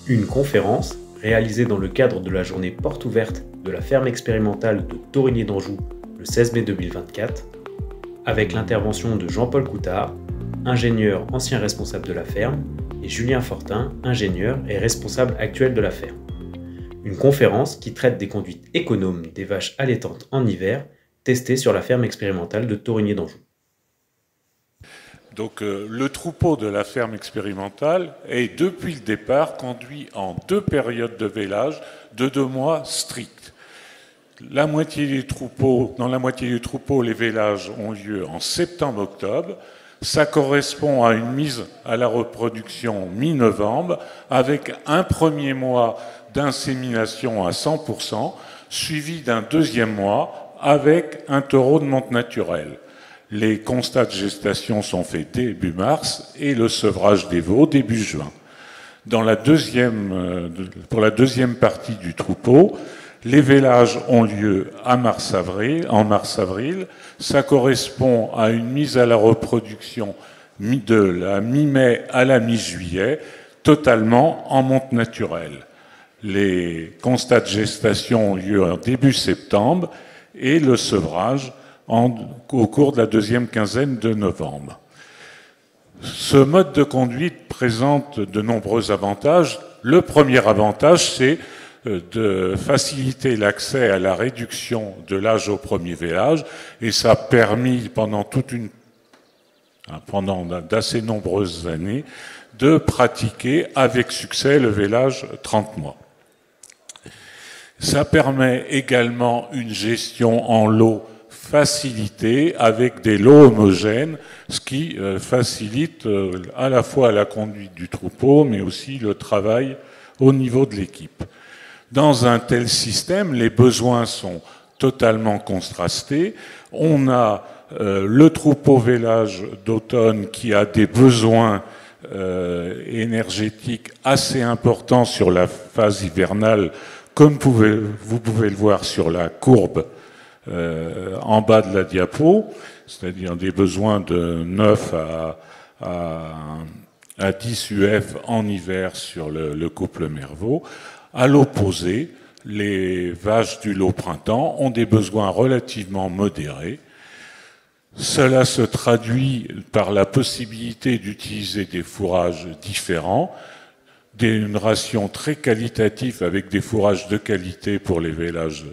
Une conférence, réalisée dans le cadre de la journée porte ouverte de la ferme expérimentale de Thorigné d'Anjou le 16 mai 2024, avec l'intervention de Jean-Paul Coutard, ingénieur ancien responsable de la ferme, et Julien Fortin, ingénieur et responsable actuel de la ferme. Une conférence qui traite des conduites économes des vaches allaitantes en hiver, testées sur la ferme expérimentale de Thorigné d'Anjou. Donc le troupeau de la ferme expérimentale est depuis le départ conduit en 2 périodes de vélage de 2 mois stricts. Dans la moitié du troupeau, les vélages ont lieu en septembre-octobre. Ça correspond à une mise à la reproduction mi-novembre avec un premier mois d'insémination à 100%, suivi d'un deuxième mois avec un taureau de monte naturelle. Les constats de gestation sont faits début mars et le sevrage des veaux début juin. Pour la deuxième partie du troupeau, les vélages ont lieu en mars-avril. Ça correspond à une mise à la reproduction de la mi-mai à la mi-juillet, totalement en monte naturelle. Les constats de gestation ont lieu en début septembre et le sevrage au cours de la deuxième quinzaine de novembre. Ce mode de conduite présente de nombreux avantages. Le premier avantage, c'est de faciliter l'accès à la réduction de l'âge au premier vélage, et ça a permis pendant d'assez nombreuses années de pratiquer avec succès le vélage 30 mois. Ça permet également une gestion en lot facilitée avec des lots homogènes, ce qui facilite à la fois la conduite du troupeau, mais aussi le travail au niveau de l'équipe. Dans un tel système, les besoins sont totalement contrastés. On a le troupeau vélage d'automne qui a des besoins énergétiques assez importants sur la phase hivernale, comme vous pouvez le voir sur la courbe en bas de la diapo, c'est-à-dire des besoins de 9 à 10 UF en hiver sur le couple mère-veau. À l'opposé, les vaches du lot printemps ont des besoins relativement modérés. Cela se traduit par la possibilité d'utiliser des fourrages différents, une ration très qualitative avec des fourrages de qualité pour les vélages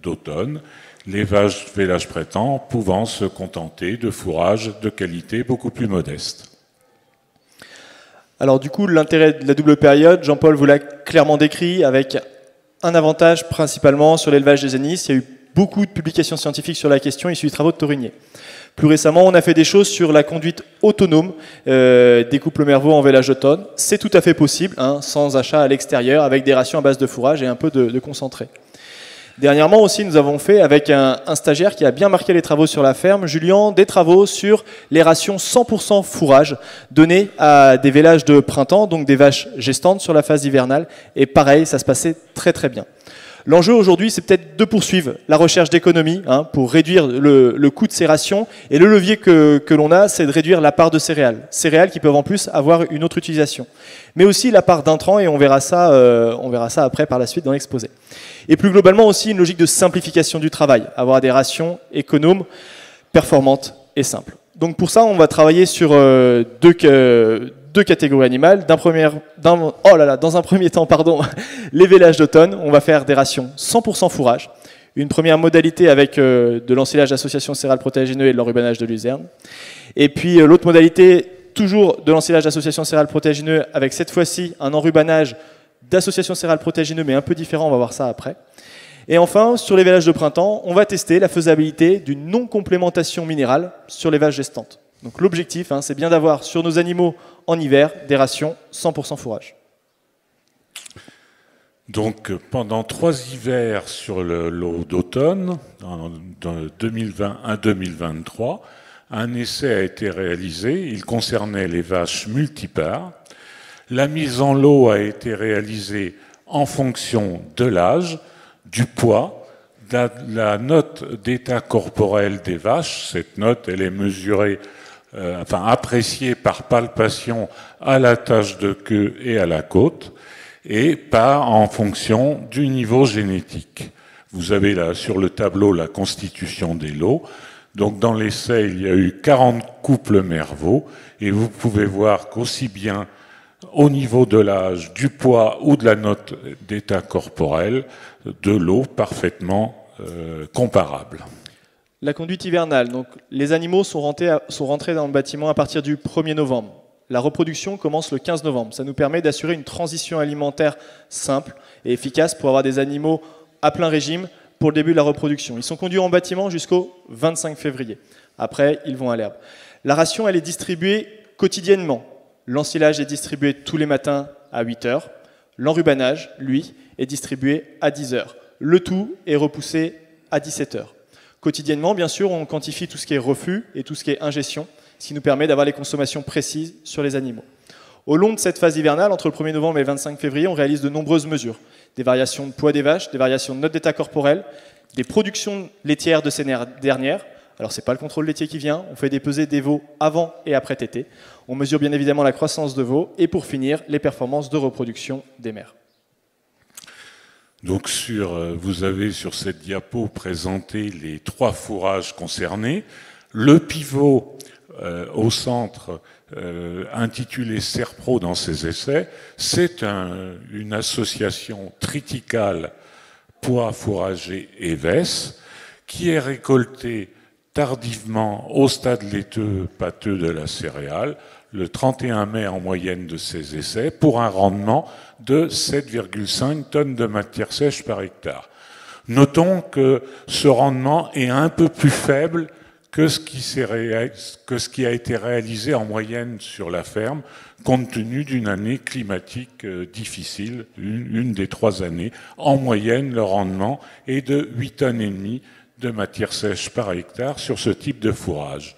d'automne, les vaches vélage printemps pouvant se contenter de fourrages de qualité beaucoup plus modestes. Alors du coup, l'intérêt de la double période, Jean-Paul vous l'a clairement décrit, avec un avantage principalement sur l'élevage des anis. Il y a eu beaucoup de publications scientifiques sur la question issues des travaux de Thorigné. Plus récemment, on a fait des choses sur la conduite autonome des couples mère-veau en vélage d'automne. C'est tout à fait possible, sans achat à l'extérieur, avec des rations à base de fourrage et un peu de concentré. Dernièrement aussi, nous avons fait avec un stagiaire qui a bien marqué les travaux sur la ferme, Julien, des travaux sur les rations 100% fourrage données à des vélages de printemps, donc des vaches gestantes sur la phase hivernale. Et pareil, ça se passait très très bien. L'enjeu aujourd'hui, c'est peut-être de poursuivre la recherche d'économie pour réduire le coût de ces rations. Et le levier que l'on a, c'est de réduire la part de céréales. Céréales qui peuvent en plus avoir une autre utilisation. Mais aussi la part d'intrants, et on verra ça après par la suite dans l'exposé. Et plus globalement aussi une logique de simplification du travail. Avoir des rations économes, performantes et simples. Donc pour ça, on va travailler sur deux catégories animales. Dans un premier temps, les vélages d'automne. On va faire des rations 100% fourrage. Une première modalité avec de l'ensilage d'association céréales protéagineux et de l'enrubannage de luzerne. Et puis l'autre modalité, toujours de l'ensilage d'association céréales protéagineux, avec cette fois-ci un enrubannage d'association céréales protéagineux, mais un peu différent, on va voir ça après. Et enfin, sur les vélages de printemps, on va tester la faisabilité d'une non-complémentation minérale sur les vaches gestantes. Donc l'objectif, c'est bien d'avoir sur nos animaux en hiver des rations 100% fourrage. Donc pendant 3 hivers sur le lot d'automne, de 2021-2023, un essai a été réalisé. Il concernait les vaches multipares. La mise en lot a été réalisée en fonction de l'âge, du poids, de la note d'état corporel des vaches. Cette note, elle est mesurée, appréciée par palpation à la tache de queue et à la côte. et pas en fonction du niveau génétique. Vous avez là sur le tableau la constitution des lots. Donc dans l'essai, il y a eu 40 couples mère-veau, et vous pouvez voir qu'aussi bien au niveau de l'âge, du poids ou de la note d'état corporel, de l'eau parfaitement comparable. La conduite hivernale. Donc, les animaux sont rentrés dans le bâtiment à partir du 1er novembre. La reproduction commence le 15 novembre. Ça nous permet d'assurer une transition alimentaire simple et efficace pour avoir des animaux à plein régime pour le début de la reproduction. Ils sont conduits en bâtiment jusqu'au 25 février. Après, ils vont à l'herbe. La ration, elle est distribuée quotidiennement. L'ensilage est distribué tous les matins à 8 heures. L'enrubanage, lui, est distribué à 10 heures. Le tout est repoussé à 17 heures. Quotidiennement, bien sûr, on quantifie tout ce qui est refus et tout ce qui est ingestion, ce qui nous permet d'avoir les consommations précises sur les animaux. Au long de cette phase hivernale, entre le 1er novembre et le 25 février, on réalise de nombreuses mesures. Des variations de poids des vaches, des variations de note d'état corporel, des productions laitières de ces dernières. Alors, ce n'est pas le contrôle laitier qui vient, on fait des pesées des veaux avant et après tétée. On mesure bien évidemment la croissance de veaux et pour finir, les performances de reproduction des mères. Donc vous avez sur cette diapo présenté les 3 fourrages concernés. Le pivot au centre, intitulé Serpro dans ses essais, c'est une association triticale pois fourragé et vesse qui est récoltée tardivement au stade laiteux pâteux de la céréale, le 31 mai en moyenne de ces essais, pour un rendement de 7,5 tonnes de matière sèche par hectare. Notons que ce rendement est un peu plus faible que ce qui a été réalisé en moyenne sur la ferme, compte tenu d'une année climatique difficile, une des 3 années. En moyenne, le rendement est de 8,5 tonnes de matière sèche par hectare sur ce type de fourrage.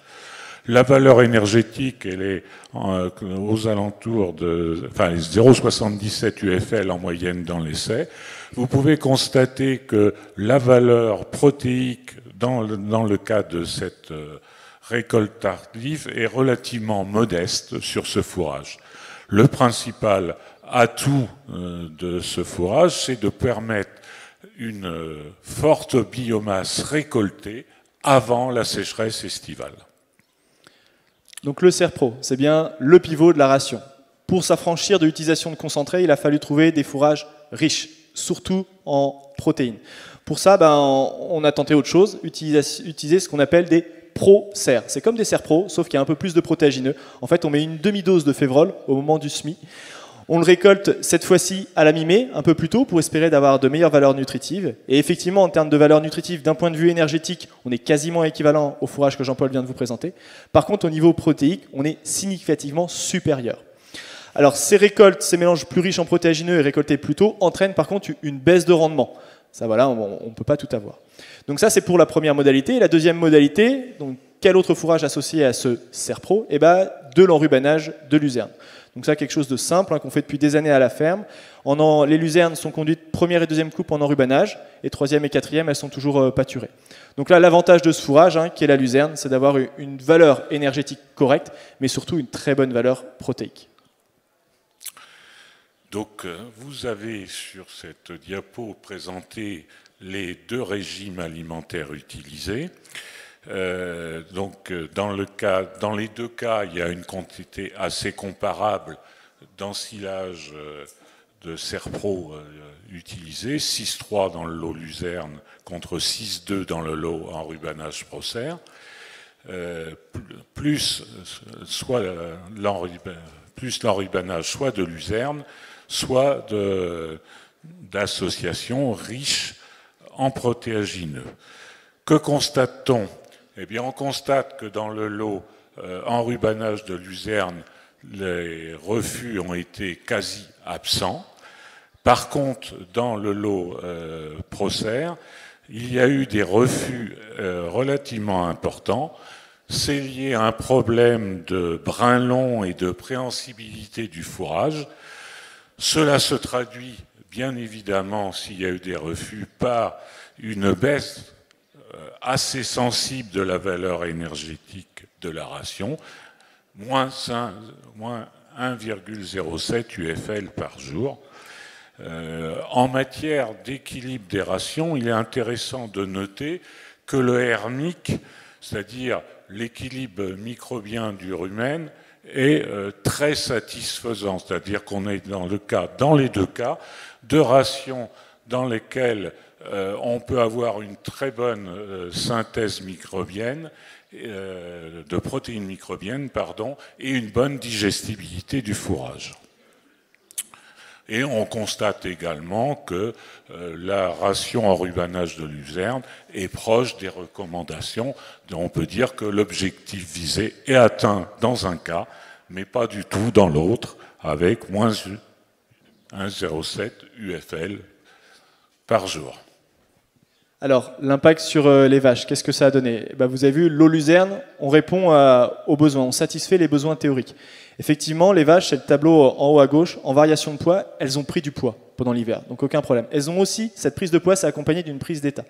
La valeur énergétique, elle est aux alentours de 0,77 UFL en moyenne dans l'essai. Vous pouvez constater que la valeur protéique dans le cas de cette récolte tardive est relativement modeste sur ce fourrage. Le principal atout de ce fourrage, c'est de permettre une forte biomasse récoltée avant la sécheresse estivale. Donc le Serpro, c'est bien le pivot de la ration. Pour s'affranchir de l'utilisation de concentré, il a fallu trouver des fourrages riches, surtout en protéines. Pour ça, on a tenté autre chose, utiliser ce qu'on appelle des pro-serres. C'est comme des Serpro, sauf qu'il y a un peu plus de protéagineux. En fait, on met une demi-dose de févrole au moment du semis. On le récolte cette fois-ci à la mi-mai, un peu plus tôt, pour espérer d'avoir de meilleures valeurs nutritives. Et effectivement, en termes de valeurs nutritives, d'un point de vue énergétique, on est quasiment équivalent au fourrage que Jean-Paul vient de vous présenter. Par contre, au niveau protéique, on est significativement supérieur. Alors, ces récoltes, ces mélanges plus riches en protéagineux et récoltés plus tôt, entraînent par contre une baisse de rendement. Ça, voilà, on ne peut pas tout avoir. Donc ça, c'est pour la première modalité. Et la deuxième modalité, donc, quel autre fourrage associé à ce Serpro ? De l'enrubanage de luzerne. Donc ça, quelque chose de simple qu'on fait depuis des années à la ferme. Les luzernes sont conduites première et deuxième coupe en enrubanage, et troisième et quatrième, elles sont toujours pâturées. Donc là, l'avantage de ce fourrage, qui est la luzerne, c'est d'avoir une valeur énergétique correcte, mais surtout une très bonne valeur protéique. Donc vous avez sur cette diapo présenté les 2 régimes alimentaires utilisés. Dans les 2 cas, il y a une quantité assez comparable d'ensilage de Serpro utilisé, 6,3 dans le lot luzerne contre 6,2 dans le lot enrubanage Procer, plus l'enrubanage soit de luzerne, soit d'associations riches en protéagineux. Que constate-t-on ? Eh bien, on constate que dans le lot enrubanage de luzerne, les refus ont été quasi absents. Par contre, dans le lot Procer, il y a eu des refus relativement importants. C'est lié à un problème de brin long et de préhensibilité du fourrage. Cela se traduit, bien évidemment, s'il y a eu des refus, par une baisse assez sensible de la valeur énergétique de la ration, moins 1,07 UFL par jour. En matière d'équilibre des rations, il est intéressant de noter que le RMIC, c'est-à-dire l'équilibre microbien du rumen, est très satisfaisant, c'est-à-dire qu'on est dans les deux cas, de rations dans lesquelles on peut avoir une très bonne synthèse microbienne, de protéines microbiennes, pardon, et une bonne digestibilité du fourrage. Et on constate également que la ration en rubanage de luzerne est proche des recommandations. On peut dire que l'objectif visé est atteint dans un cas, mais pas du tout dans l'autre, avec moins 1,07 UFL par jour. Alors, l'impact sur les vaches, qu'est-ce que ça a donné? Vous avez vu, l'eau luzerne, on répond aux besoins, on satisfait les besoins théoriques. Effectivement, les vaches, c'est le tableau en haut à gauche, en variation de poids, elles ont pris du poids pendant l'hiver, donc aucun problème. Elles ont aussi, cette prise de poids, c'est accompagné d'une prise d'état.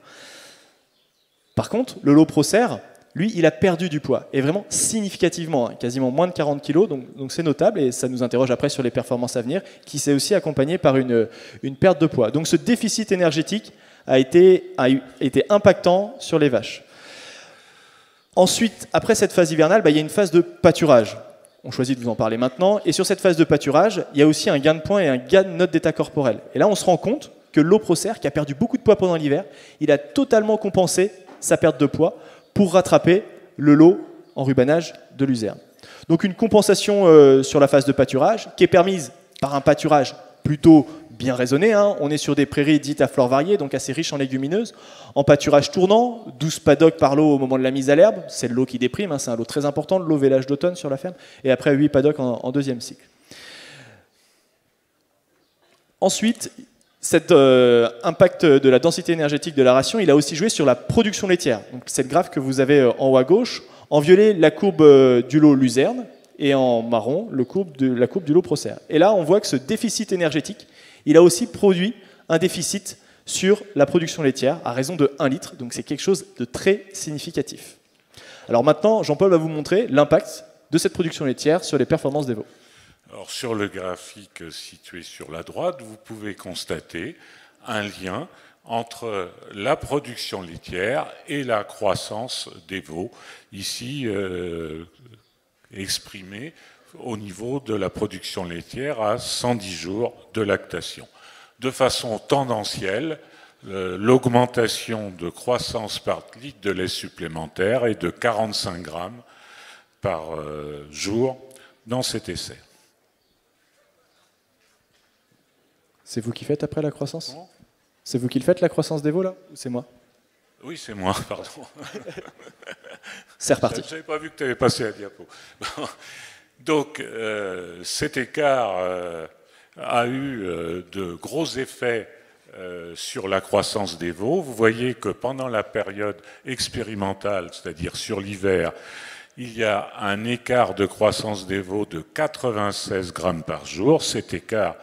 Par contre, le lot Procer, lui, il a perdu du poids, et vraiment significativement, quasiment moins de 40 kg, donc c'est notable, et ça nous interroge après sur les performances à venir, qui s'est aussi accompagné par une perte de poids. Donc ce déficit énergétique a été impactant sur les vaches. Ensuite, après cette phase hivernale, il y a une phase de pâturage. On choisit de vous en parler maintenant. Et sur cette phase de pâturage, il y a aussi un gain de points et un gain de note d'état corporel. Et là, on se rend compte que l'eau Procer, qui a perdu beaucoup de poids pendant l'hiver, il a totalement compensé sa perte de poids pour rattraper le lot en rubanage de luzerne. Donc une compensation sur la phase de pâturage qui est permise par un pâturage plutôt bien raisonné. On est sur des prairies dites à flore variée, donc assez riches en légumineuses. En pâturage tournant, 12 paddocks par lot au moment de la mise à l'herbe. C'est le lot qui déprime, c'est un lot très important, le lot vélage d'automne sur la ferme. Et après 8 paddocks en deuxième cycle. Ensuite, cet impact de la densité énergétique de la ration, il a aussi joué sur la production laitière. C'est le graphe que vous avez en haut à gauche. En violet, la courbe du lot luzerne, et en marron, la courbe du lot Procer. Et là, on voit que ce déficit énergétique, il a aussi produit un déficit sur la production laitière à raison de 1 litre. Donc c'est quelque chose de très significatif. Alors maintenant, Jean-Paul va vous montrer l'impact de cette production laitière sur les performances des veaux. Alors, sur le graphique situé sur la droite, vous pouvez constater un lien entre la production laitière et la croissance des veaux, ici exprimée au niveau de la production laitière à 110 jours de lactation. De façon tendancielle, l'augmentation de croissance par litre de lait supplémentaire est de 45 grammes par jour dans cet essai. C'est vous qui faites après la croissance? C'est vous qui le faites, la croissance des veaux, là? Ou c'est moi? Oui, c'est moi, pardon. C'est reparti. Je n'avais pas vu que tu avais passé la diapo. Donc, cet écart a eu de gros effets sur la croissance des veaux. Vous voyez que pendant la période expérimentale, c'est-à-dire sur l'hiver, il y a un écart de croissance des veaux de 96 grammes par jour. Cet écart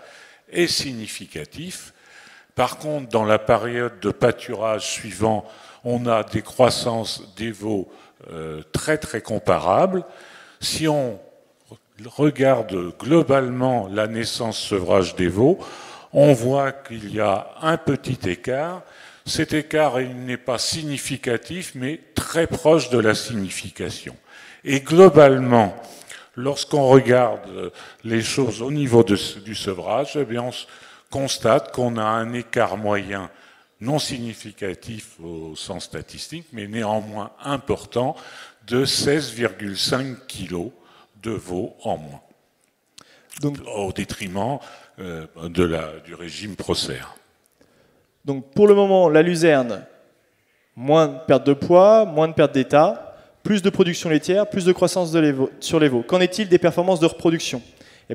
est significatif. Par contre, dans la période de pâturage suivant, on a des croissances des veaux très très comparables. Si on regarde globalement la naissance-sevrage des veaux, on voit qu'il y a un petit écart. Cet écart n'est pas significatif, mais très proche de la signification. Et globalement, lorsqu'on regarde les choses au niveau du sevrage, eh bien on constate qu'on a un écart moyen non significatif au sens statistique, mais néanmoins important, de 16,5 kg de veaux en moins, donc, au détriment du régime Procer. Donc pour le moment, la luzerne, moins de perte de poids, moins de perte d'état, plus de production laitière, plus de croissance sur les veaux. Qu'en est-il des performances de reproduction?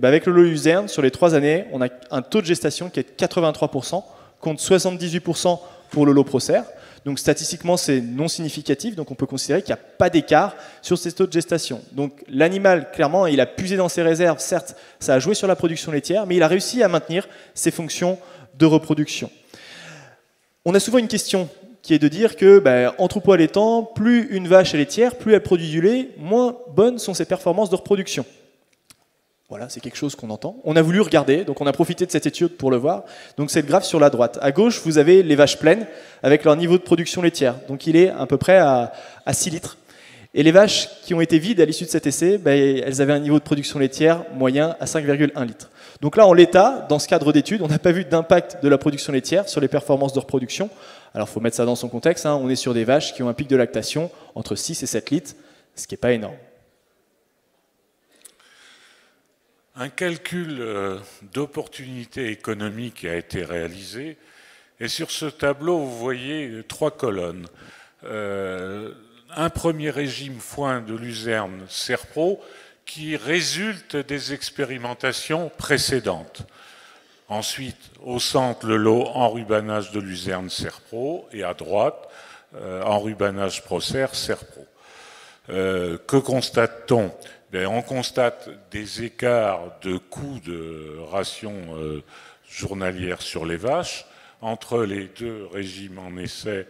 Avec le lot luzerne, sur les 3 années, on a un taux de gestation qui est de 83%, contre 78% pour le lot Procer. Donc statistiquement, c'est non significatif, donc on peut considérer qu'il n'y a pas d'écart sur ces taux de gestation. Donc l'animal, clairement, il a puisé dans ses réserves, certes, ça a joué sur la production laitière, mais il a réussi à maintenir ses fonctions de reproduction. On a souvent une question qui est de dire que, en troupeau allaitant, plus une vache est laitière, plus elle produit du lait, moins bonnes sont ses performances de reproduction. Voilà, c'est quelque chose qu'on entend. On a voulu regarder, donc on a profité de cette étude pour le voir. Donc c'est le graphe sur la droite. À gauche, vous avez les vaches pleines avec leur niveau de production laitière. Donc il est à peu près à 6 litres. Et les vaches qui ont été vides à l'issue de cet essai, elles avaient un niveau de production laitière moyen à 5,1 litres. Donc là, en l'état, dans ce cadre d'étude, on n'a pas vu d'impact de la production laitière sur les performances de reproduction. Alors il faut mettre ça dans son contexte, hein. On est sur des vaches qui ont un pic de lactation entre 6 et 7 litres, ce qui n'est pas énorme. Un calcul d'opportunité économique a été réalisé. Et sur ce tableau, vous voyez 3 colonnes. Un premier régime foin de luzerne Serpro qui résulte des expérimentations précédentes. Ensuite, au centre, le lot enrubanage de luzerne Serpro et à droite, enrubanage Procer Serpro. Que constate-t-on? On constate des écarts de coûts de ration journalière sur les vaches entre les deux régimes en essai.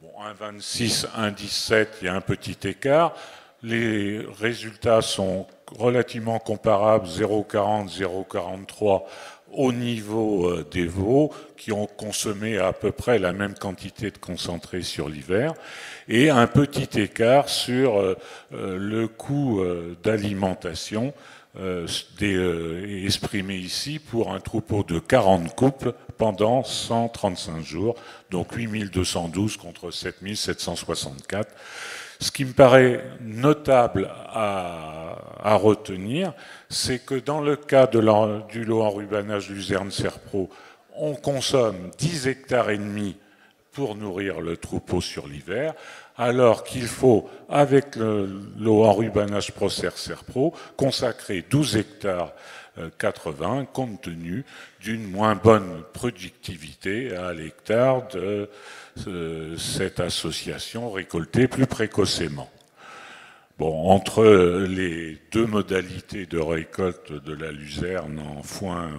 Bon, 1,26, 1,17, il y a un petit écart. Les résultats sont relativement comparables, 0,40, 0,43 au niveau des veaux qui ont consommé à peu près la même quantité de concentré sur l'hiver et un petit écart sur le coût d'alimentation exprimé ici pour un troupeau de 40 couples pendant 135 jours, donc 8212 contre 7764. Ce qui me paraît notable à retenir, c'est que dans le cas du lot enrubanage luzerne Serpro, on consomme 10 hectares et demi pour nourrir le troupeau sur l'hiver, alors qu'il faut, avec le lot enrubanage Procer Serpro, consacrer 12 hectares 80 compte tenu d'une moins bonne productivité à l'hectare de cette association récoltée plus précocement. Bon, entre les deux modalités de récolte de la luzerne en foin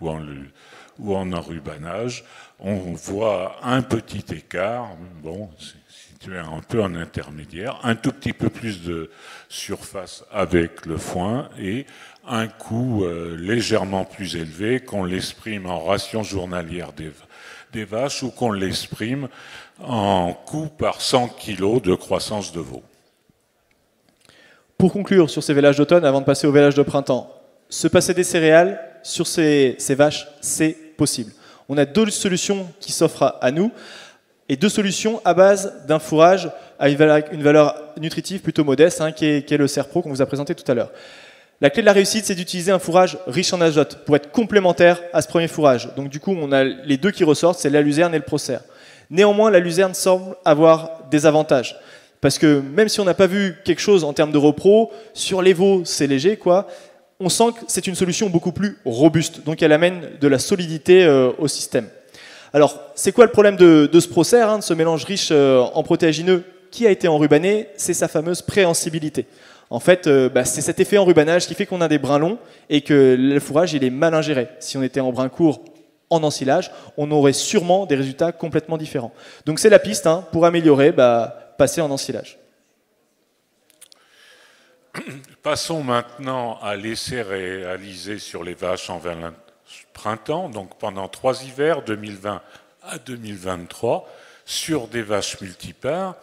ou en enrubanage, on voit un petit écart, bon, situé un peu en intermédiaire, un tout petit peu plus de surface avec le foin et un coût légèrement plus élevé qu'on l'exprime en ration journalière des vaches ou qu'on l'exprime en coût par 100 kg de croissance de veau. Pour conclure sur ces vélages d'automne, avant de passer au vélage de printemps, se passer des céréales sur ces vaches, c'est possible. On a 2 solutions qui s'offrent à nous et 2 solutions à base d'un fourrage à une valeur nutritive plutôt modeste, hein, qui est le Serpro qu'on vous a présenté tout à l'heure. La clé de la réussite, c'est d'utiliser un fourrage riche en azote pour être complémentaire à ce premier fourrage. Donc du coup, on a les 2 qui ressortent, c'est la luzerne et le Procer. Néanmoins, la luzerne semble avoir des avantages. Parce que même si on n'a pas vu quelque chose en termes de repro, sur les veaux, c'est léger, quoi. On sent que c'est une solution beaucoup plus robuste. Donc elle amène de la solidité au système. Alors, c'est quoi le problème de ce Procer, hein, de ce mélange riche en protéagineux qui a été enrubané? C'est sa fameuse préhensibilité. En fait, c'est cet effet enrubanage qui fait qu'on a des brins longs et que le fourrage il est mal ingéré. Si on était en brins courts en ensilage, on aurait sûrement des résultats complètement différents. Donc c'est la piste, hein, pour améliorer, passer en ensilage. Passons maintenant à l'essai réalisé sur les vaches en printemps, donc pendant 3 hivers, 2020 à 2023, sur des vaches multipares,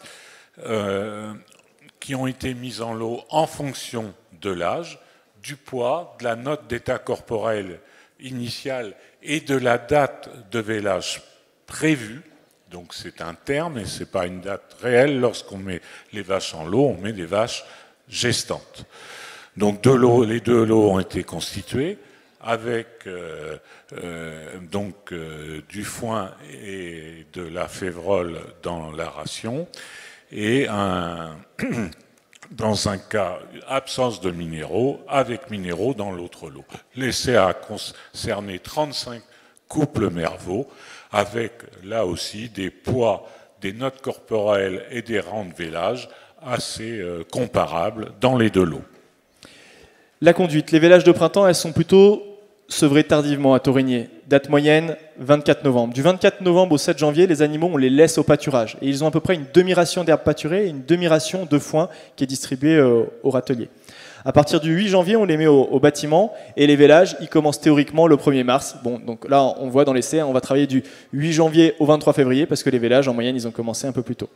qui ont été mises en lot en fonction de l'âge, du poids, de la note d'état corporel initiale et de la date de vélage prévue. Donc c'est un terme et ce n'est pas une date réelle. Lorsqu'on met les vaches en lot, on met des vaches gestantes. Donc les 2 lots ont été constitués avec du foin et de la févrole dans la ration et dans un cas, absence de minéraux, avec minéraux dans l'autre lot. L'essai a concerné 35 couples mère-veau, avec là aussi des poids, des notes corporelles et des rangs de vélage assez comparables dans les 2 lots. La conduite, les vélages de printemps, elles sont plutôt sevrées tardivement à Taurigné. Date moyenne, 24 novembre. Du 24 novembre au 7 janvier, les animaux, on les laisse au pâturage. Et ils ont à peu près une demi-ration d'herbe pâturée et une demi-ration de foin qui est distribuée au râtelier. À partir du 8 janvier, on les met au bâtiment et les vélages, ils commencent théoriquement le 1er mars. Bon, donc là, on voit dans l'essai, on va travailler du 8 janvier au 23 février parce que les vélages, en moyenne, ils ont commencé un peu plus tôt.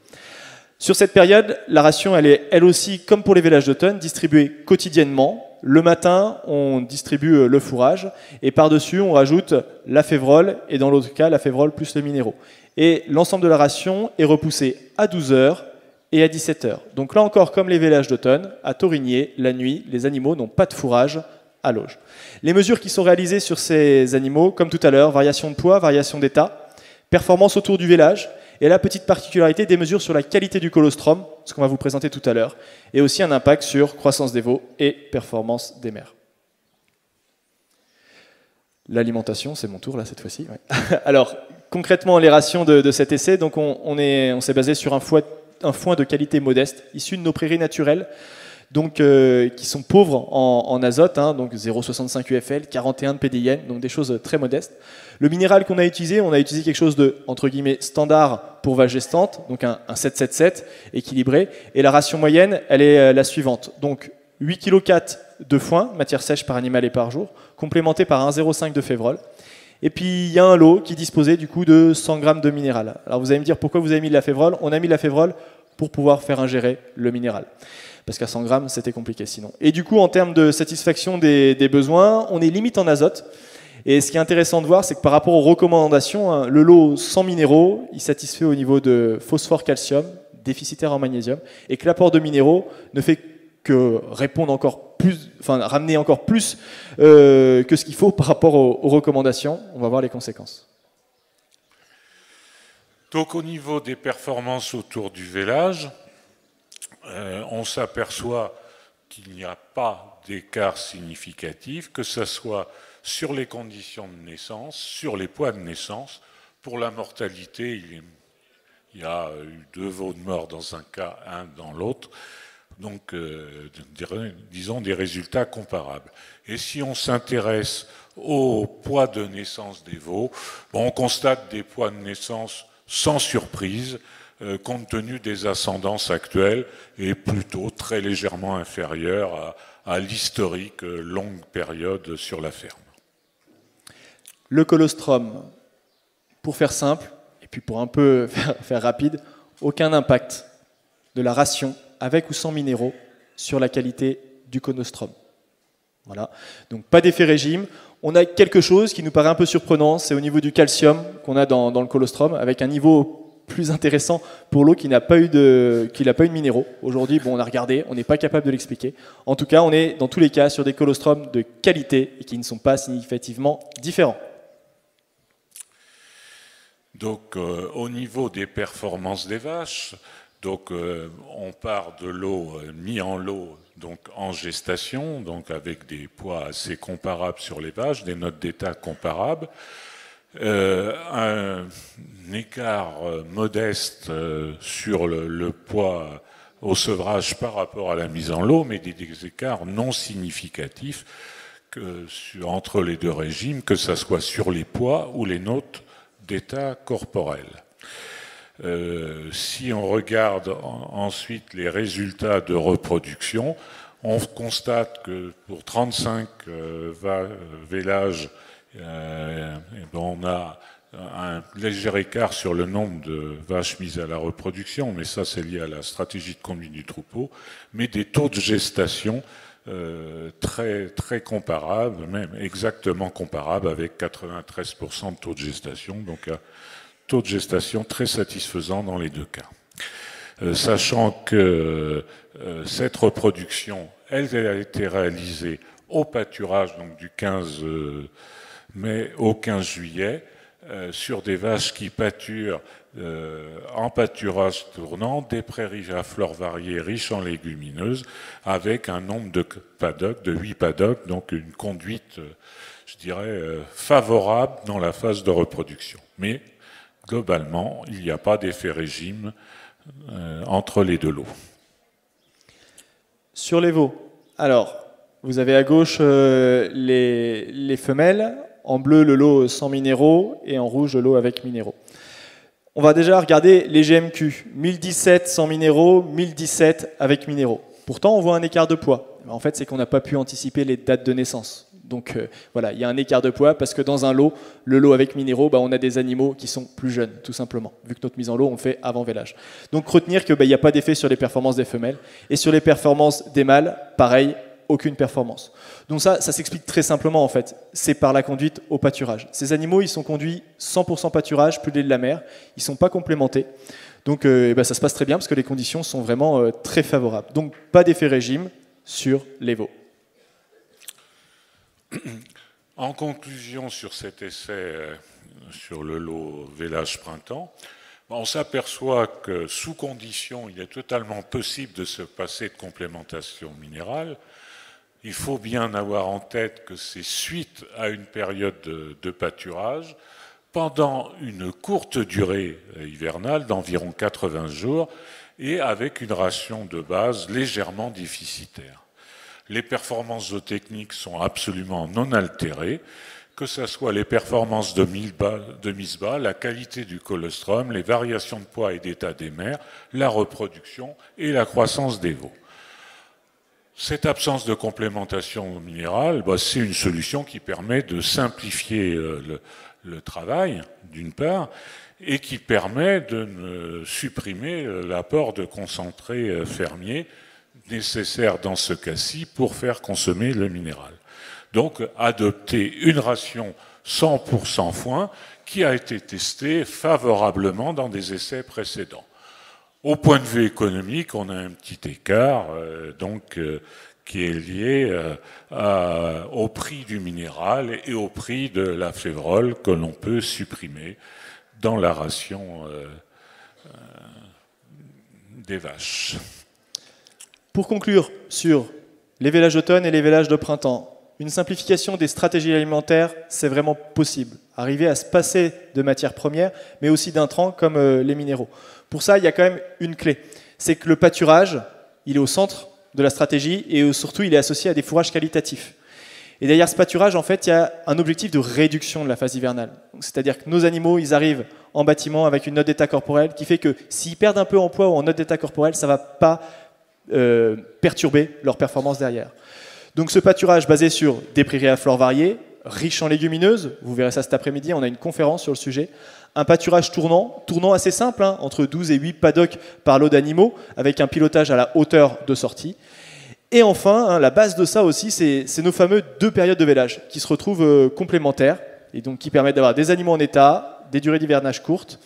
Sur cette période, la ration, elle est elle aussi, comme pour les vélages d'automne, distribuée quotidiennement. Le matin, on distribue le fourrage et par-dessus, on rajoute la févrole et dans l'autre cas, la févrole plus le minéraux. Et l'ensemble de la ration est repoussé à 12 heures et à 17 heures. Donc là encore, comme les vélages d'automne, à Torigné, la nuit, les animaux n'ont pas de fourrage à l'auge. Les mesures qui sont réalisées sur ces animaux, comme tout à l'heure, variation de poids, variation d'état, performance autour du vélage, et la petite particularité des mesures sur la qualité du colostrum, ce qu'on va vous présenter tout à l'heure, et aussi un impact sur croissance des veaux et performance des mères. L'alimentation, c'est mon tour là cette fois-ci. Ouais. Alors, concrètement, les rations de cet essai, donc on s'est basé sur un foin de qualité modeste, issu de nos prairies naturelles, donc, qui sont pauvres en azote, hein, donc 0,65 UFL, 41 de PDIN, donc des choses très modestes. Le minéral qu'on a utilisé, on a utilisé quelque chose de, entre guillemets, standard pour vache gestante, donc un 7,77 équilibré, et la ration moyenne, elle est la suivante. Donc 8,4 kg de foin, matière sèche par animal et par jour, complémenté par 1,05 de févrole. Et puis il y a un lot qui disposait du coup de 100 g de minéral. Alors vous allez me dire pourquoi vous avez mis de la févrole. On a mis de la févrole pour pouvoir faire ingérer le minéral. Parce qu'à 100 grammes, c'était compliqué sinon. Et du coup, en termes de satisfaction des besoins, on est limite en azote. Et ce qui est intéressant de voir, c'est que par rapport aux recommandations, hein, le lot sans minéraux, il satisfait au niveau de phosphore-calcium, déficitaire en magnésium, et que l'apport de minéraux ne fait que répondre encore plus, enfin ramener encore plus que ce qu'il faut par rapport aux recommandations. On va voir les conséquences. Donc au niveau des performances autour du vélage, on s'aperçoit qu'il n'y a pas d'écart significatif, que ce soit sur les conditions de naissance, sur les poids de naissance. Pour la mortalité, il y a eu 2 veaux de mort dans un cas, 1 dans l'autre. Donc, disons des résultats comparables. Et si on s'intéresse au poids de naissance des veaux, on constate des poids de naissance sans surprise, compte tenu des ascendances actuelles, et plutôt très légèrement inférieurs à l'historique longue période sur la ferme. Le colostrum, pour faire simple, et puis pour un peu faire rapide, aucun impact de la ration, avec ou sans minéraux, sur la qualité du colostrum. Voilà. Donc pas d'effet régime. On a quelque chose qui nous paraît un peu surprenant, c'est au niveau du calcium qu'on a dans le colostrum, avec un niveau plus intéressant pour l'eau qui n'a pas eu de minéraux. Aujourd'hui, bon, on a regardé, on n'est pas capable de l'expliquer. En tout cas, on est dans tous les cas sur des colostrums de qualité et qui ne sont pas significativement différents. Donc, au niveau des performances des vaches, donc, on part de l'eau mis en lot, donc en gestation, donc avec des poids assez comparables sur les vaches, des notes d'état comparables. Un écart modeste sur le poids au sevrage par rapport à la mise en lot, mais des écarts non significatifs entre les deux régimes, que ce soit sur les poids ou les notes d'état corporel. Si on regarde ensuite les résultats de reproduction, on constate que pour 35 vélages, on a un léger écart sur le nombre de vaches mises à la reproduction, mais ça c'est lié à la stratégie de conduite du troupeau, mais des taux de gestation très, très comparables, même exactement comparables, avec 93% de taux de gestation, donc un taux de gestation très satisfaisant dans les deux cas. Sachant que cette reproduction, elle a été réalisée au pâturage, donc du 15 mai au 15 juillet, sur des vaches qui pâturent en pâturage tournant, des prairies à fleurs variées riches en légumineuses, avec un nombre de paddocks, de 8 paddocks, donc une conduite, je dirais, favorable dans la phase de reproduction. Mais globalement, il n'y a pas d'effet régime entre les deux lots. Sur les veaux, alors, vous avez à gauche les femelles, en bleu le lot sans minéraux et en rouge le lot avec minéraux. On va déjà regarder les GMQ, 1017 sans minéraux, 1017 avec minéraux. Pourtant, on voit un écart de poids. En fait, c'est qu'on n'a pas pu anticiper les dates de naissance. Donc voilà, il y a un écart de poids parce que dans un lot, le lot avec minéraux, on a des animaux qui sont plus jeunes, tout simplement, vu que notre mise en lot, on fait avant vélage. Donc retenir qu'il n'y a pas d'effet sur les performances des femelles. Et sur les performances des mâles, pareil, aucune performance. Donc ça s'explique très simplement en fait. C'est par la conduite au pâturage. Ces animaux, ils sont conduits 100% pâturage, plus lait de la mer. Ils ne sont pas complémentés. Donc ça se passe très bien parce que les conditions sont vraiment très favorables. Donc pas d'effet régime sur les veaux. En conclusion sur cet essai sur le lot vélage printemps, on s'aperçoit que sous condition, il est totalement possible de se passer de complémentation minérale. Il faut bien avoir en tête que c'est suite à une période de pâturage, pendant une courte durée hivernale d'environ 80 jours, et avec une ration de base légèrement déficitaire. Les performances zootechniques sont absolument non altérées, que ce soit les performances de mise bas, la qualité du colostrum, les variations de poids et d'état des mers, la reproduction et la croissance des veaux. Cette absence de complémentation minérale, c'est une solution qui permet de simplifier le travail, d'une part, et qui permet de supprimer l'apport de concentré fermier nécessaire dans ce cas-ci pour faire consommer le minéral. Donc, adopter une ration 100% foin qui a été testée favorablement dans des essais précédents. Au point de vue économique, on a un petit écart qui est lié au prix du minéral et au prix de la févrole que l'on peut supprimer dans la ration des vaches. Pour conclure sur les vélages d'automne et les vélages de printemps, une simplification des stratégies alimentaires, c'est vraiment possible. Arriver à se passer de matières premières, mais aussi d'intrants comme les minéraux. Pour ça, il y a quand même une clé. C'est que le pâturage, il est au centre de la stratégie et surtout, il est associé à des fourrages qualitatifs. Et derrière ce pâturage, en fait, il y a un objectif de réduction de la phase hivernale. C'est-à-dire que nos animaux, ils arrivent en bâtiment avec une note d'état corporel qui fait que s'ils perdent un peu en poids ou en note d'état corporel, ça ne va pas perturber leur performance derrière. Donc ce pâturage basé sur des prairies à flore variées, riche en légumineuses, vous verrez ça cet après-midi, on a une conférence sur le sujet, un pâturage tournant assez simple, entre 12 et 8 paddocks par lot d'animaux, avec un pilotage à la hauteur de sortie. Et enfin, la base de ça aussi, c'est nos fameux 2 périodes de vélage, qui se retrouvent complémentaires, et donc qui permettent d'avoir des animaux en état, des durées d'hivernage courtes,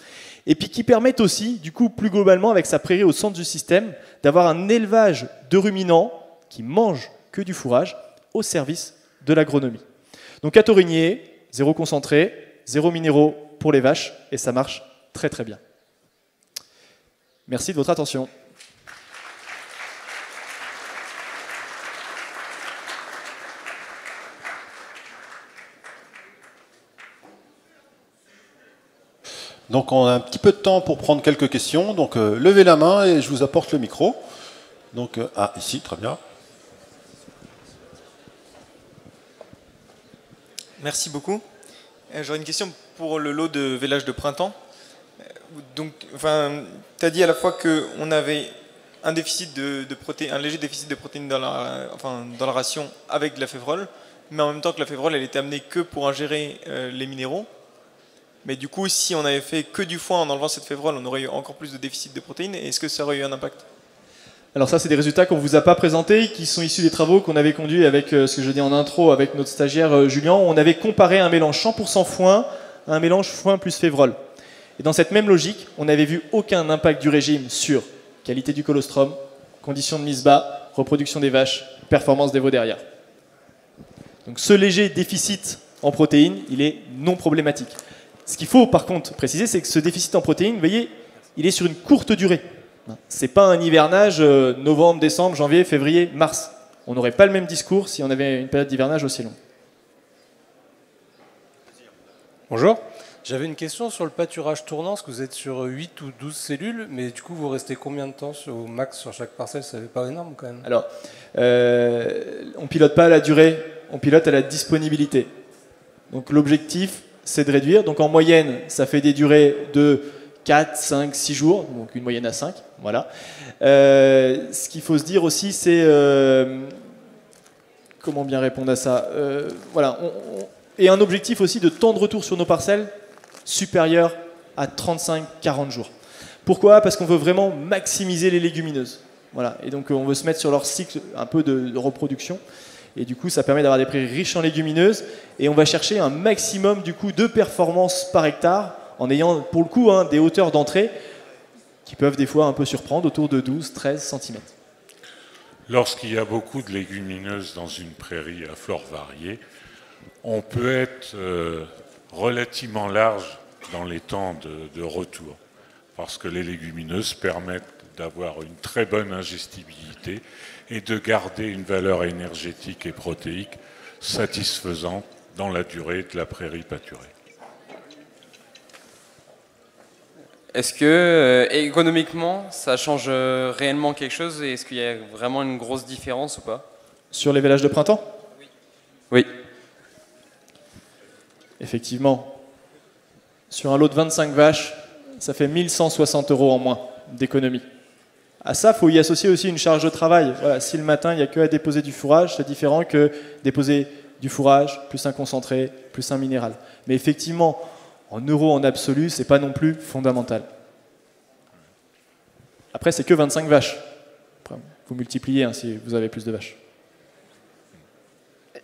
et puis qui permettent aussi, du coup, plus globalement, avec sa prairie au centre du système, d'avoir un élevage de ruminants qui mangent que du fourrage au service de l'agronomie. Donc à Torigné, 0 concentré, 0 minéraux pour les vaches, et ça marche très très bien. Merci de votre attention. Donc on a un petit peu de temps pour prendre quelques questions. Donc levez la main et je vous apporte le micro. Donc ici, très bien. Merci beaucoup. J'aurais une question pour le lot de vélage de printemps. Donc, tu as dit à la fois qu'on avait un déficit un léger déficit de protéines dans la ration avec de la févrole, mais en même temps que la févrole, elle était amenée que pour ingérer les minéraux. Mais du coup, si on avait fait que du foin en enlevant cette févrole, on aurait eu encore plus de déficit de protéines. Est-ce que ça aurait eu un impact ? Alors ça, c'est des résultats qu'on ne vous a pas présentés, qui sont issus des travaux qu'on avait conduits avec ce que je dis en intro, avec notre stagiaire Julien. On avait comparé un mélange 100% foin à un mélange foin plus févrole. Et dans cette même logique, on n'avait vu aucun impact du régime sur qualité du colostrum, conditions de mise bas, reproduction des vaches, performance des veaux derrière. Donc ce léger déficit en protéines, il est non problématique. Ce qu'il faut par contre préciser, c'est que ce déficit en protéines, vous voyez, il est sur une courte durée. Ce n'est pas un hivernage novembre, décembre, janvier, février, mars. On n'aurait pas le même discours si on avait une période d'hivernage aussi longue. Bonjour. J'avais une question sur le pâturage tournant, parce que vous êtes sur 8 ou 12 cellules, mais du coup vous restez combien de temps au max sur chaque parcelle? Ça n'est pas énorme quand même. Alors, on ne pilote pas à la durée, on pilote à la disponibilité. Donc l'objectif, c'est de réduire. Donc en moyenne, ça fait des durées de 4, 5, 6 jours, donc une moyenne à 5. Voilà. Ce qu'il faut se dire aussi, c'est comment bien répondre à ça? Voilà, et un objectif aussi de temps de retour sur nos parcelles supérieur à 35-40 jours. Pourquoi? Parce qu'on veut vraiment maximiser les légumineuses. Voilà, et donc on veut se mettre sur leur cycle un peu de reproduction. Et du coup, ça permet d'avoir des prairies riches en légumineuses. Et on va chercher un maximum du coup de performance par hectare en ayant pour le coup des hauteurs d'entrée qui peuvent des fois un peu surprendre, autour de 12-13 cm. Lorsqu'il y a beaucoup de légumineuses dans une prairie à flore variée, on peut être relativement large dans les temps de retour, parce que les légumineuses permettent d'avoir une très bonne ingestibilité et de garder une valeur énergétique et protéique satisfaisante dans la durée de la prairie pâturée. Est-ce que économiquement, ça change réellement quelque chose et est-ce qu'il y a vraiment une grosse différence ou pas? Sur les vélages de printemps? Oui. Effectivement. Sur un lot de 25 vaches, ça fait 1 160 € en moins d'économie. À ça, il faut y associer aussi une charge de travail. Voilà, si le matin, il n'y a que à déposer du fourrage, c'est différent que déposer du fourrage, plus un concentré, plus un minéral. Mais effectivement, en euros en absolu, c'est pas non plus fondamental. Après, c'est que 25 vaches. Après, vous multipliez si vous avez plus de vaches.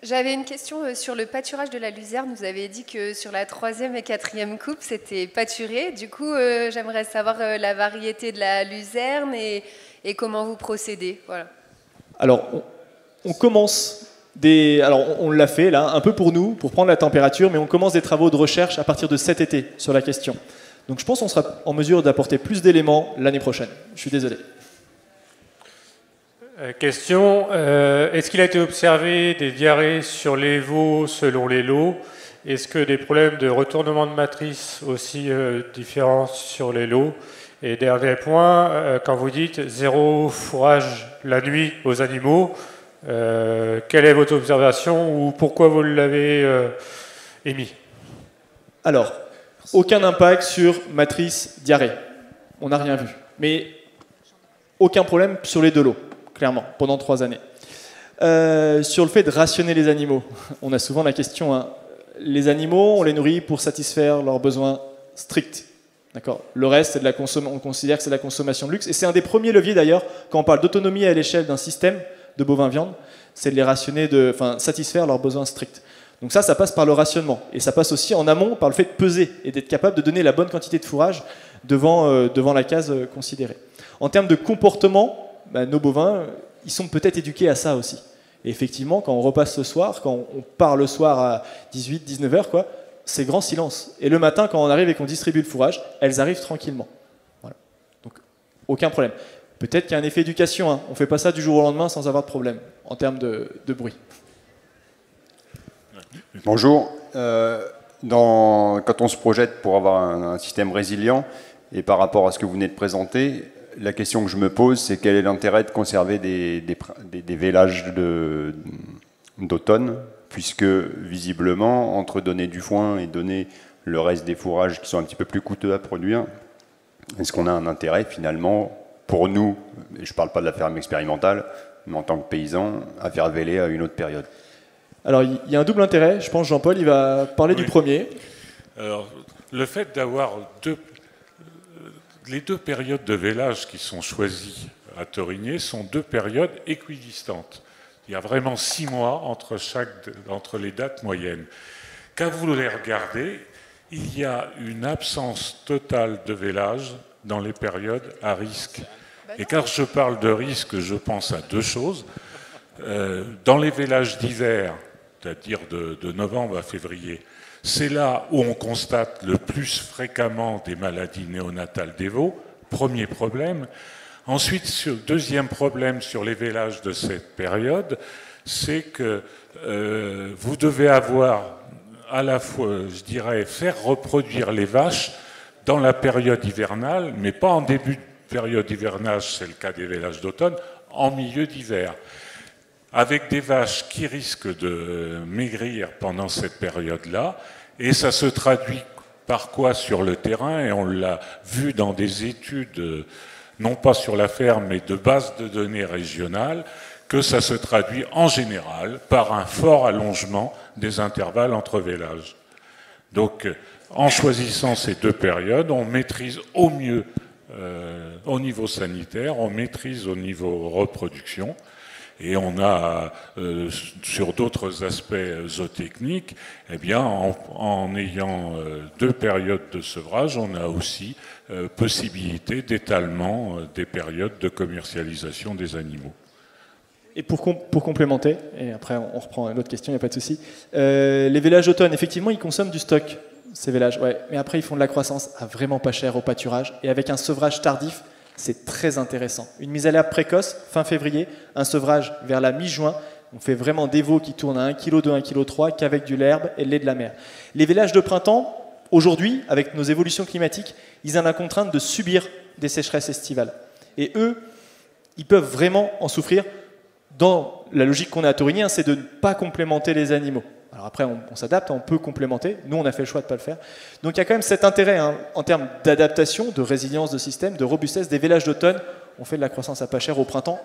J'avais une question sur le pâturage de la luzerne. Vous avez dit que sur la 3e et 4e coupe, c'était pâturé. Du coup, j'aimerais savoir la variété de la luzerne et comment vous procédez. Voilà. Alors, on commence alors, on l'a fait là, un peu pour nous, pour prendre la température, mais on commence des travaux de recherche à partir de cet été sur la question. Donc, je pense qu'on sera en mesure d'apporter plus d'éléments l'année prochaine. Je suis désolé. Question, est-ce qu'il a été observé des diarrhées sur les veaux selon les lots? Est-ce que des problèmes de retournement de matrice aussi différents sur les lots? Et dernier point, quand vous dites zéro fourrage la nuit aux animaux, quelle est votre observation ou pourquoi vous l'avez émis? Alors, aucun impact sur matrice diarrhée. On n'a rien vu. Mais aucun problème sur les deux lots. Clairement, pendant 3 années. Sur le fait de rationner les animaux, on a souvent la question, les animaux, on les nourrit pour satisfaire leurs besoins stricts. D'accord. Le reste, on considère que c'est de la consommation de luxe. Et c'est un des premiers leviers d'ailleurs, quand on parle d'autonomie à l'échelle d'un système de bovins viande, c'est de les rationner, satisfaire leurs besoins stricts. Donc ça passe par le rationnement. Et ça passe aussi en amont par le fait de peser et d'être capable de donner la bonne quantité de fourrage devant la case considérée. En termes de comportement, nos bovins, ils sont peut-être éduqués à ça aussi. Et effectivement, quand on repasse le soir, quand on part le soir à 18-19 heures, c'est grand silence. Et le matin, quand on arrive et qu'on distribue le fourrage, elles arrivent tranquillement. Voilà. Donc, aucun problème. Peut-être qu'il y a un effet éducation. On ne fait pas ça du jour au lendemain sans avoir de problème, en termes de bruit. Bonjour. Quand on se projette pour avoir un système résilient, et par rapport à ce que vous venez de présenter, la question que je me pose, c'est quel est l'intérêt de conserver des vélages d'automne, puisque visiblement, entre donner du foin et donner le reste des fourrages qui sont un petit peu plus coûteux à produire, est-ce qu'on a un intérêt finalement, pour nous, et je ne parle pas de la ferme expérimentale, mais en tant que paysan, à faire véler à une autre période? Alors, il y a un double intérêt. Je pense Jean-Paul, il va parler du premier. Alors, le fait d'avoir les 2 périodes de vélage qui sont choisies à Torigné sont 2 périodes équidistantes. Il y a vraiment 6 mois entre les dates moyennes. Quand vous les regardez, il y a une absence totale de vélage dans les périodes à risque. Et quand je parle de risque, je pense à 2 choses. Dans les vélages d'hiver, c'est-à-dire de novembre à février, c'est là où on constate le plus fréquemment des maladies néonatales des veaux, premier problème. Ensuite, deuxième problème sur les vélages de cette période, c'est que vous devez avoir à la fois, je dirais, faire reproduire les vaches dans la période hivernale, mais pas en début de période hivernale, c'est le cas des vélages d'automne, en milieu d'hiver, avec des vaches qui risquent de maigrir pendant cette période-là, et ça se traduit par quoi sur le terrain, et on l'a vu dans des études, non pas sur la ferme, mais de base de données régionales, que ça se traduit en général par un fort allongement des intervalles entre vélages. Donc, en choisissant ces deux périodes, on maîtrise au mieux au niveau sanitaire, on maîtrise au niveau reproduction, et on a, sur d'autres aspects zootechniques, eh bien, en ayant deux périodes de sevrage, on a aussi possibilité d'étalement des périodes de commercialisation des animaux. Et pour complémenter, et après on reprend une autre question, il n'y a pas de souci, les vélages d'automne, effectivement, ils consomment du stock, ces vélages, ouais, mais après ils font de la croissance à vraiment pas cher au pâturage, et avec un sevrage tardif, c'est très intéressant. Une mise à l'herbe précoce, fin février, un sevrage vers la mi-juin, on fait vraiment des veaux qui tournent à 1 kg 2, 1 kg 3, qu'avec du l'herbe et le lait de la mer. Les vélages de printemps, aujourd'hui, avec nos évolutions climatiques, ils ont la contrainte de subir des sécheresses estivales. Et eux, ils peuvent vraiment en souffrir. Dans la logique qu'on a à Torigny, c'est de ne pas complémenter les animaux. Alors après, on s'adapte, on peut complémenter. Nous, on a fait le choix de ne pas le faire. Donc il y a quand même cet intérêt en termes d'adaptation, de résilience de système, de robustesse des vélages d'automne. On fait de la croissance à pas cher au printemps.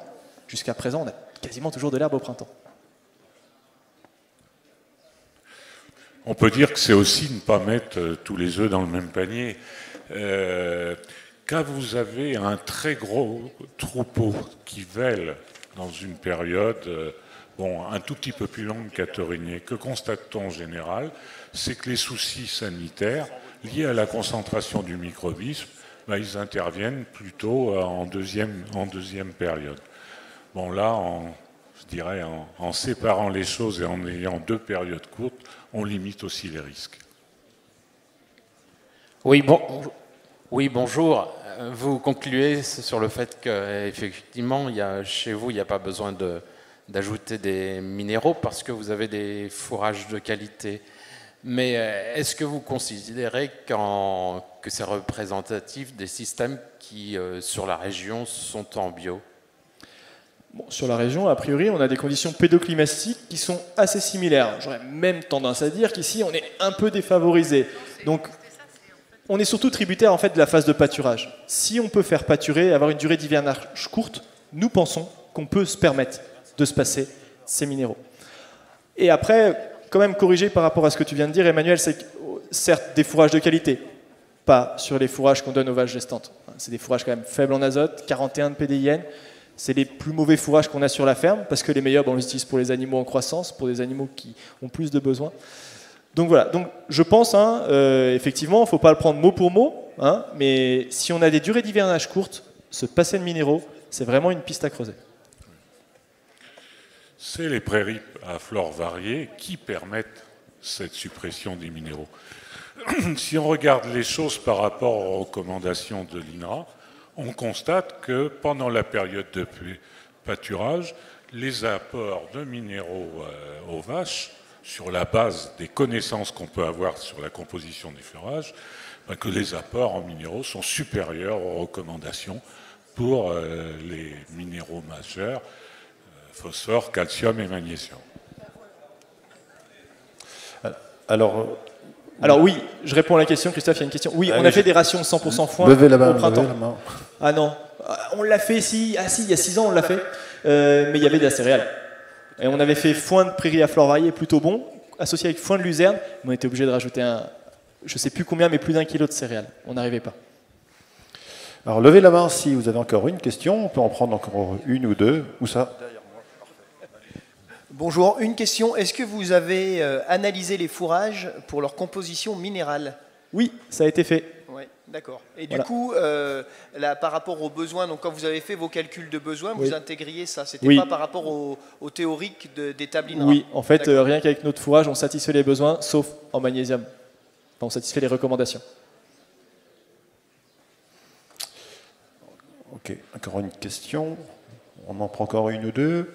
Jusqu'à présent, on a quasiment toujours de l'herbe au printemps. On peut dire que c'est aussi ne pas mettre tous les œufs dans le même panier. Quand vous avez un très gros troupeau qui vèle dans une période un tout petit peu plus longue qu'à Torigny, que constate-t-on en général? C'est que les soucis sanitaires liés à la concentration du microbisme, ils interviennent plutôt en deuxième période. Bon là, je dirais, en séparant les choses et en ayant deux périodes courtes, on limite aussi les risques. Oui, bonjour. Vous concluez sur le fait qu'effectivement, chez vous, il n'y a pas besoin d'ajouter des minéraux parce que vous avez des fourrages de qualité. Mais est-ce que vous considérez que c'est représentatif des systèmes qui, sur la région, sont en bio? Bon, sur la région, a priori, on a des conditions pédoclimatiques qui sont assez similaires. J'aurais même tendance à dire qu'ici, on est un peu défavorisé. Donc, on est surtout tributaire en fait de la phase de pâturage. Si on peut faire pâturer, avoir une durée d'hivernage courte, nous pensons qu'on peut se permettre de se passer ces minéraux. Et après, quand même corriger par rapport à ce que tu viens de dire, Emmanuel, c'est que, certes des fourrages de qualité, pas sur les fourrages qu'on donne aux vaches gestantes. C'est des fourrages quand même faibles en azote, 41 de PDIN. C'est les plus mauvais fourrages qu'on a sur la ferme, parce que les meilleurs, on les utilise pour les animaux en croissance, pour des animaux qui ont plus de besoins. Donc voilà, donc je pense, effectivement, il ne faut pas le prendre mot pour mot, mais si on a des durées d'hivernage courtes, se passer de minéraux, c'est vraiment une piste à creuser. C'est les prairies à flore variée qui permettent cette suppression des minéraux. Si on regarde les choses par rapport aux recommandations de l'INRA, on constate que pendant la période de pâturage, les apports de minéraux aux vaches, sur la base des connaissances qu'on peut avoir sur la composition des fourrages, que les apports en minéraux sont supérieurs aux recommandations pour les minéraux majeurs, phosphore, calcium et magnésium. Alors oui, je réponds à la question, Christophe, il y a une question. Oui, on a fait des rations 100% foin au printemps. Levez la main. Ah non, on l'a fait il y a 6 ans on l'a fait, mais il y avait de la céréale. Et on avait fait foin de prairie à flore variée plutôt bon, associé avec foin de luzerne, mais on était obligé de rajouter je ne sais plus combien, mais plus d'1 kilo de céréales. On n'arrivait pas. Alors levez la main si vous avez encore une question, on peut en prendre encore une ou deux. Où ça? Bonjour, une question. Est-ce que vous avez analysé les fourrages pour leur composition minérale? Oui, ça a été fait. Ouais, d'accord. Et Voilà. du coup, là, par rapport aux besoins, donc quand vous avez fait vos calculs de besoins, vous intégriez ça. C'était Oui. pas par rapport au théorique des tables INRA. Oui, en fait, rien qu'avec notre fourrage, on satisfait les besoins, sauf en magnésium. Enfin, on satisfait les recommandations. Ok, encore une question. On en prend encore une ou deux.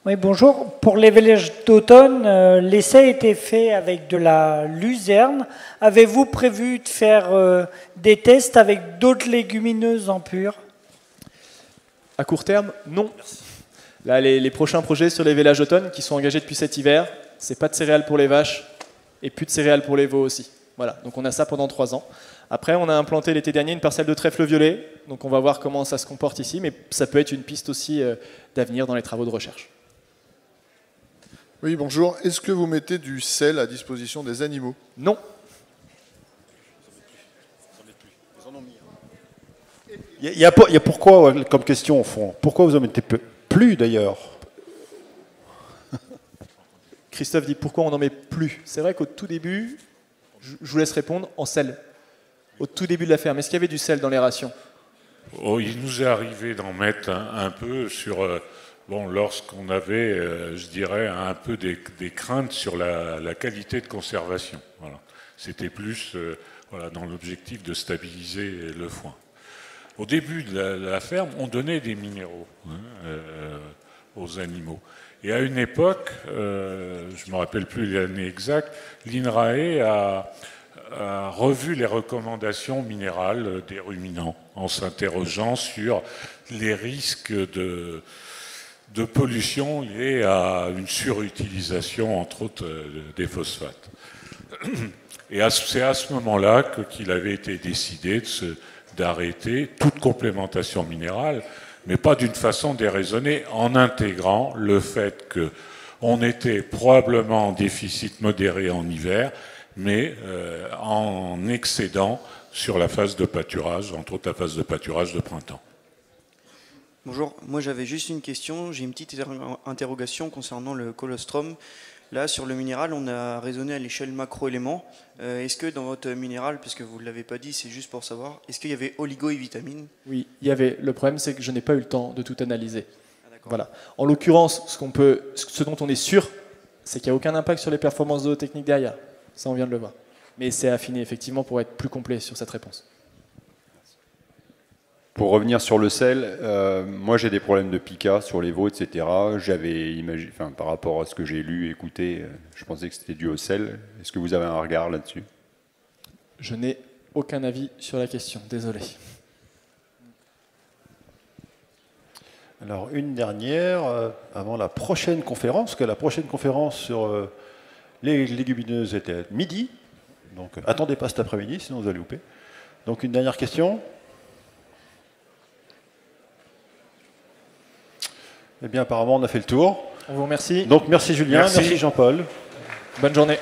Oui, bonjour. Pour les vélages d'automne, l'essai a été fait avec de la luzerne. Avez-vous prévu de faire des tests avec d'autres légumineuses en pur? À court terme, non. Là, les prochains projets sur les vélages d'automne qui sont engagés depuis cet hiver, c'est pas de céréales pour les vaches et plus de céréales pour les veaux aussi. Voilà, donc on a ça pendant 3 ans. Après, on a implanté l'été dernier une parcelle de trèfle violet, donc on va voir comment ça se comporte ici, mais ça peut être une piste aussi d'avenir dans les travaux de recherche. Oui, bonjour. Est-ce que vous mettez du sel à disposition des animaux? Non. Il y a pourquoi, comme question au fond, pourquoi vous en mettez plus d'ailleurs? Christophe dit pourquoi on n'en met plus. C'est vrai qu'au tout début, je vous laisse répondre, en sel. Au tout début de la ferme, est-ce qu'il y avait du sel dans les rations? Oh, il nous est arrivé d'en mettre un peu sur... Bon, lorsqu'on avait, je dirais, un peu des craintes sur la qualité de conservation. Voilà. C'était plus voilà, dans l'objectif de stabiliser le foin. Au début de la ferme, on donnait des minéraux aux animaux. Et à une époque, je ne me rappelle plus l'année exacte, l'INRAE a revu les recommandations minérales des ruminants en s'interrogeant sur les risques de pollution liée à une surutilisation, entre autres, des phosphates. Et c'est à ce moment-là qu'il avait été décidé d'arrêter toute complémentation minérale, mais pas d'une façon déraisonnée, en intégrant le fait qu'on était probablement en déficit modéré en hiver, mais en excédent sur la phase de pâturage, entre autres la phase de pâturage de printemps. Bonjour, moi j'avais juste une question, j'ai une petite interrogation concernant le colostrum. Là, sur le minéral, on a raisonné à l'échelle macro-éléments. Est-ce que dans votre minéral, puisque vous ne l'avez pas dit, c'est juste pour savoir, est-ce qu'il y avait oligo et vitamines? Oui, il y avait. Le problème, c'est que je n'ai pas eu le temps de tout analyser. Voilà. En l'occurrence, ce dont on est sûr, c'est qu'il n'y a aucun impact sur les performances zootechniques derrière. Ça, on vient de le voir. Mais c'est affiné, effectivement, pour être plus complet sur cette réponse. Pour revenir sur le sel, moi j'ai des problèmes de pica sur les veaux, etc. J'avais imaginé, par rapport à ce que j'ai lu, écouté, je pensais que c'était dû au sel. Est-ce que vous avez un regard là-dessus? Je n'ai aucun avis sur la question, désolé. Alors une dernière, avant la prochaine conférence, parce que la prochaine conférence sur les légumineuses était à midi. Donc attendez pas cet après-midi, sinon vous allez louper. Donc une dernière question. Eh bien, apparemment, on a fait le tour. On vous remercie. Donc, merci Julien, merci Jean-Paul. Bonne journée.